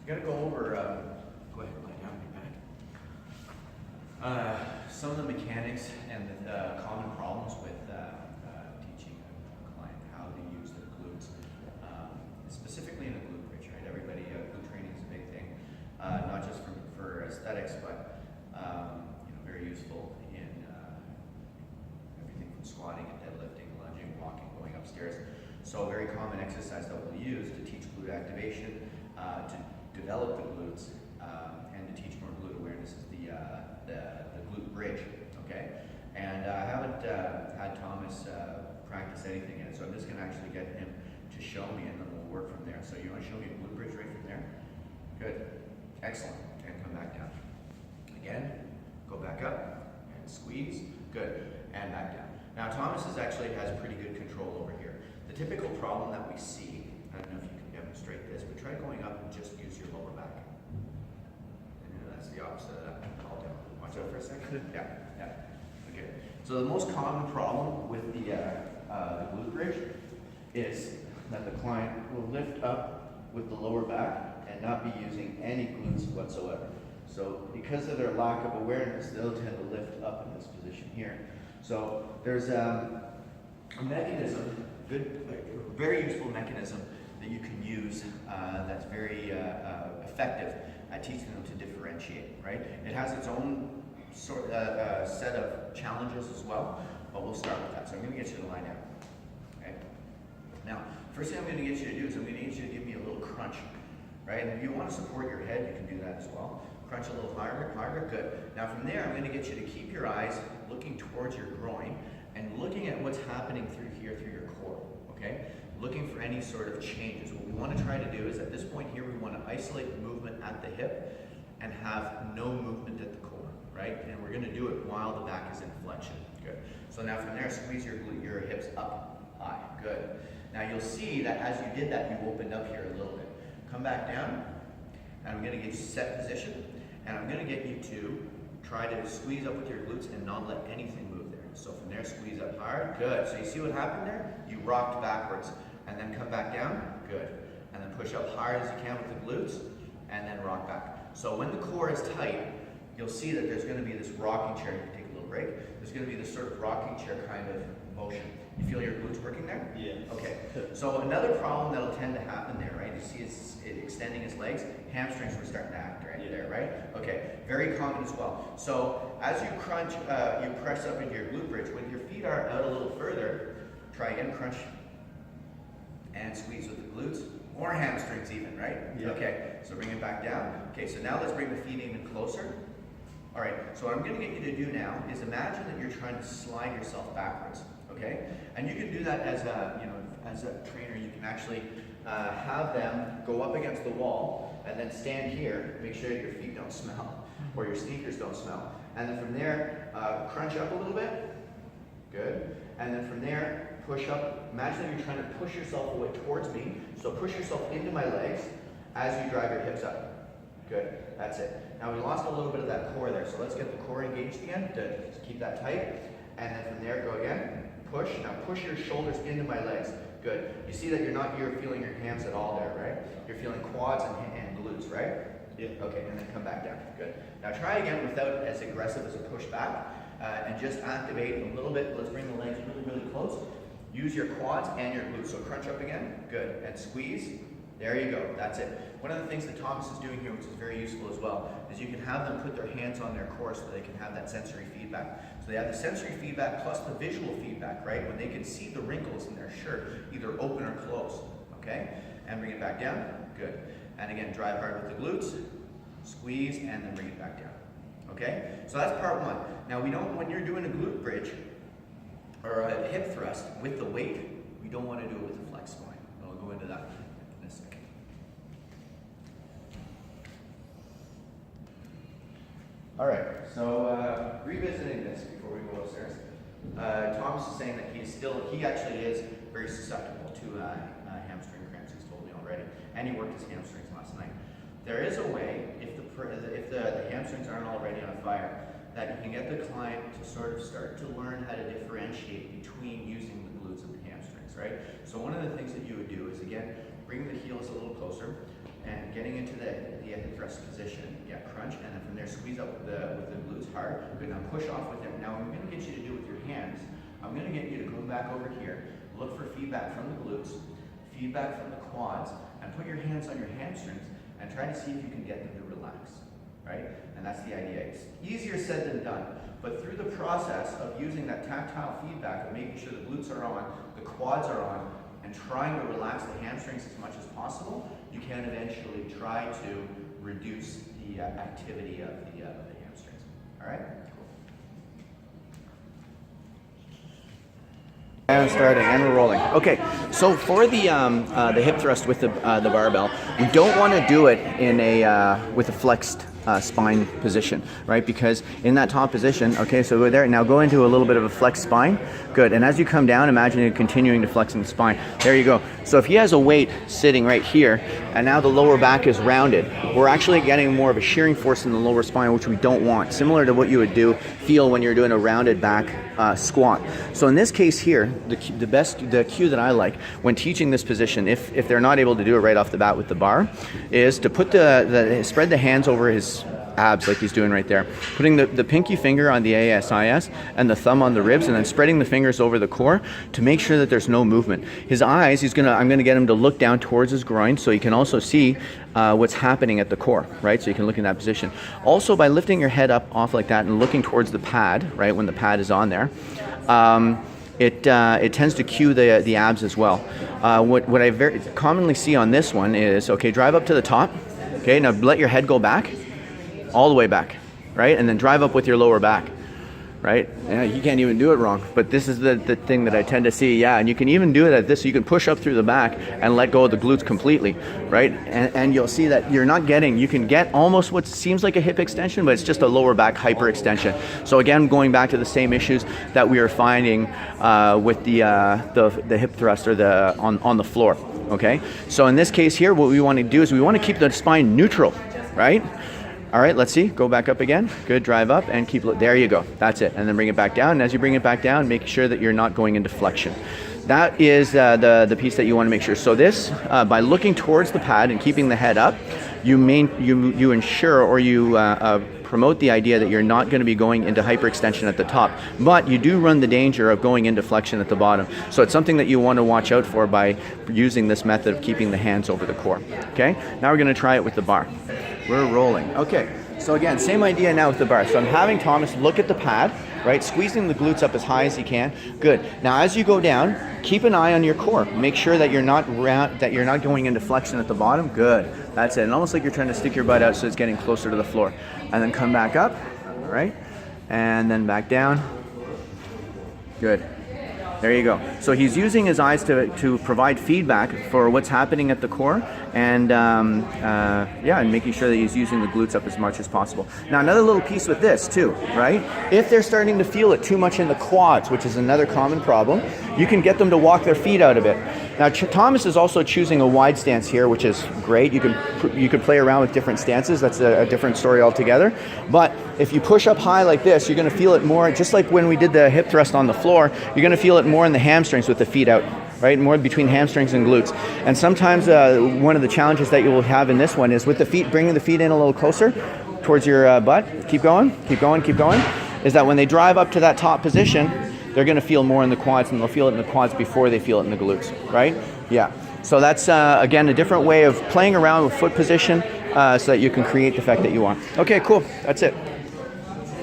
going to go over, go ahead and lie down on your back. Some of the mechanics and the common problems with teaching a client how to use their glutes, specifically in a glute bridge, right? Everybody, glute training is a big thing, not just for aesthetics, but very useful in everything from squatting and deadlifting, lunging, walking, going upstairs. So a very common exercise that we'll use to teach glute activation, to develop the glutes, and to teach more glute awareness is the glute bridge, okay? And I haven't had Thomas practice anything yet, so I'm just going to actually get him to show me, and then we'll work from there. So you want to show me a glute bridge right from there? Good. Excellent. And come back down. Again, go back up, and squeeze. Good. And back down. Now Thomas actually has pretty good control over here. The typical problem that we see, I don't know if you can demonstrate this, but try going up and just use your lower back. And that's the opposite of that. All down. Watch out for a second. Yeah. Okay. So the most common problem with the glute bridge is that the client will lift up with the lower back and not be using any glutes whatsoever. So because of their lack of awareness, they'll tend to lift up in this position here. So there's a mechanism, very useful mechanism that you can use that's very effective at teaching them to differentiate, right? It has its own set of challenges as well, but we'll start with that. So I'm going to get you to lie down, okay? Now, first thing I'm going to get you to do is I'm going to get you to give me a little crunch, right? And if you want to support your head, you can do that as well. Crunch a little harder, good. Now from there, I'm going to get you to keep your eyes looking towards your groin and looking at what's happening through here, through your core, okay? Looking for any sort of changes. What we want to try to do is at this point here, we want to isolate the movement at the hip and have no movement at the core, right? And we're going to do it while the back is in flexion, good. So now from there, squeeze your hips up, high, good. Now you'll see that as you did that, you opened up here a little bit. Come back down, and I'm going to get you set position. And I'm going to get you to try to squeeze up with your glutes and not let anything move there. So from there, squeeze up hard. Good. So you see what happened there? You rocked backwards and then come back down. Good. And then push up hard as you can with the glutes and then rock back. So when the core is tight, you'll see that there's going to be this rocking chair. You can take a little break. There's going to be this sort of rocking chair kind of motion. You feel your glutes working there? Yeah. Okay. So another problem that'll tend to happen there, right? You see it's extending his legs. Hamstrings were starting to act right there, right? Okay. Very common as well. So as you crunch, you press up into your glute bridge. When your feet are out a little further, try again, crunch and squeeze with the glutes or hamstrings even, right? Yeah. Okay. So bring it back down. Okay. So now let's bring the feet even closer. All right. So what I'm going to get you to do now is imagine that you're trying to slide yourself backwards. Okay, and you can do that as a trainer. You can actually have them go up against the wall and then stand here. Make sure your feet don't smell or your sneakers don't smell. And then from there, crunch up a little bit. Good. And then from there, push up. Imagine that you're trying to push yourself away towards me. So push yourself into my legs as you drive your hips up. Good. That's it. Now we lost a little bit of that core there, so let's get the core engaged again. Good. Just keep that tight. And then from there, go again. Push. Now push your shoulders into my legs. Good. You see that you're feeling your hams at all there, right? You're feeling quads and glutes, right? Yeah. Okay, and then come back down. Good. Now try again without as aggressive as a push back, and just activate a little bit. Let's bring the legs really, really close. Use your quads and your glutes. So crunch up again. Good. And squeeze. There you go. That's it. One of the things that Thomas is doing here, which is very useful as well, is you can have them put their hands on their core so they can have that sensory feedback. So they have the sensory feedback plus the visual feedback, right? When they can see the wrinkles in their shirt, either open or closed, okay? And bring it back down. Good. And again, drive hard with the glutes, squeeze, and then bring it back down. Okay? So that's part one. Now we don't, when you're doing a glute bridge or a hip thrust with the weight, we don't want to do it with the flex spine. I'll go into that in a second. All right, so revisiting this before we go upstairs, Thomas is saying that he actually is very susceptible to hamstring cramps. He's told me already, and he worked his hamstrings last night. There is a way, if the hamstrings aren't already on fire, that you can get the client to sort of start to learn how to differentiate between using the glutes and the hamstrings, right? So one of the things that you would do is, again, bring the heels a little closer, and getting into the hip thrust position. Yeah, crunch, and then from there squeeze up with the glutes hard. Good, now push off with them. Now I'm going to get you to do it with your hands. I'm going to get you to go back over here, look for feedback from the glutes, feedback from the quads, and put your hands on your hamstrings and try to see if you can get them to relax, right? And that's the idea. It's easier said than done, but through the process of using that tactile feedback of making sure the glutes are on, the quads are on, and trying to relax the hamstrings as much as possible, you can eventually try to reduce the activity of the hamstrings. All right? And starting, and we're rolling. Okay, so for the hip thrust with the barbell, we don't want to do it in with a flexed spine position, right? Because in that top position, okay, so we're there. Now go into a little bit of a flexed spine. Good, and as you come down, imagine it continuing to flex in the spine. There you go. So if he has a weight sitting right here, and now the lower back is rounded, we're actually getting more of a shearing force in the lower spine, which we don't want. Similar to what you would feel when you're doing a rounded back squat. So in this case here, the cue that I like when teaching this position, if they're not able to do it right off the bat with the bar, is to put spread the hands over his abs like he's doing right there, putting the pinky finger on the ASIS and the thumb on the ribs, and then spreading the fingers over the core to make sure that there's no movement. His eyes, I'm gonna get him to look down towards his groin so he can also see what's happening at the core, right? So you can look in that position. Also, by lifting your head up off like that and looking towards the pad, right, when the pad is on there, it tends to cue the abs as well. What I very commonly see on this one is, okay, drive up to the top, okay, now let your head go back, all the way back, right? And then drive up with your lower back, right? Yeah, you can't even do it wrong, but this is the thing that I tend to see, yeah, and you can even do it at this, so you can push up through the back and let go of the glutes completely, right? And you'll see that you can get almost what seems like a hip extension, but it's just a lower back hyperextension. So again, going back to the same issues that we are finding with the hip thrust or on the floor, okay? So in this case here, what we want to do is we want to keep the spine neutral, right? All right, let's see. Go back up again. Good. Drive up and keep. There you go. That's it. And then bring it back down. And as you bring it back down, make sure that you're not going into flexion. That is the piece that you want to make sure. So this, by looking towards the pad and keeping the head up, you ensure or you promote the idea that you're not going to be going into hyperextension at the top, but you do run the danger of going into flexion at the bottom. So it's something that you want to watch out for by using this method of keeping the hands over the core. Okay. Now we're going to try it with the bar. We're rolling. Okay, so again, same idea now with the bar. So I'm having Thomas look at the pad, right? Squeezing the glutes up as high as he can. Good. Now as you go down, keep an eye on your core. Make sure that you're not going into flexion at the bottom. Good. That's it. And almost like you're trying to stick your butt out so it's getting closer to the floor. And then come back up, all right? And then back down. Good. There you go. So he's using his eyes to provide feedback for what's happening at the core, and and making sure that he's using the glutes up as much as possible. Now another little piece with this too, right? If they're starting to feel it too much in the quads, which is another common problem, you can get them to walk their feet out a bit. Now Thomas is also choosing a wide stance here, which is great. You can play around with different stances. That's a different story altogether. But if you push up high like this, you're going to feel it more, just like when we did the hip thrust on the floor, you're going to feel it more in the hamstrings with the feet out, right? More between hamstrings and glutes. And sometimes one of the challenges that you will have in this one is with the feet, bringing the feet in a little closer towards your butt. Keep going, keep going, keep going. Is that when they drive up to that top position, they're going to feel more in the quads, and they'll feel it in the quads before they feel it in the glutes, right? Yeah. So that's, again, a different way of playing around with foot position so that you can create the effect that you want. Okay, cool. That's it.